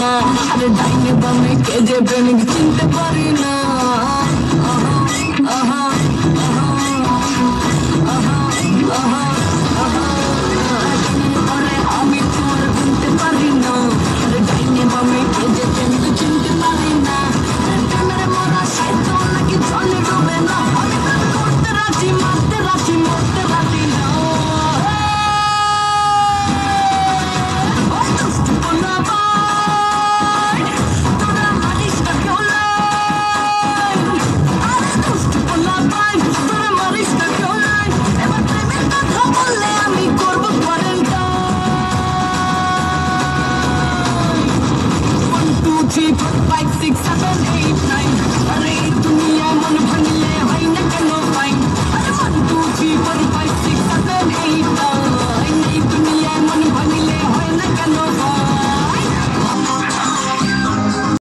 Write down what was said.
না, আরে ডাইনে বামে কে যে প্রেমিক চিনতে পারি না। আহা আহা আহা আহা আহা পরে আমি তোমার চিনতে পারি না, আরে ডাইনে বামে কে যে প্রেমিক চিনতে পারি না। প্রেমের মরা সে তো নাকি জলে ডুবে না, আমি প্রেম করতে রাজি, মারতে রাজি, মরতে রাজি না। Three, four, five, six, seven, eight, nine.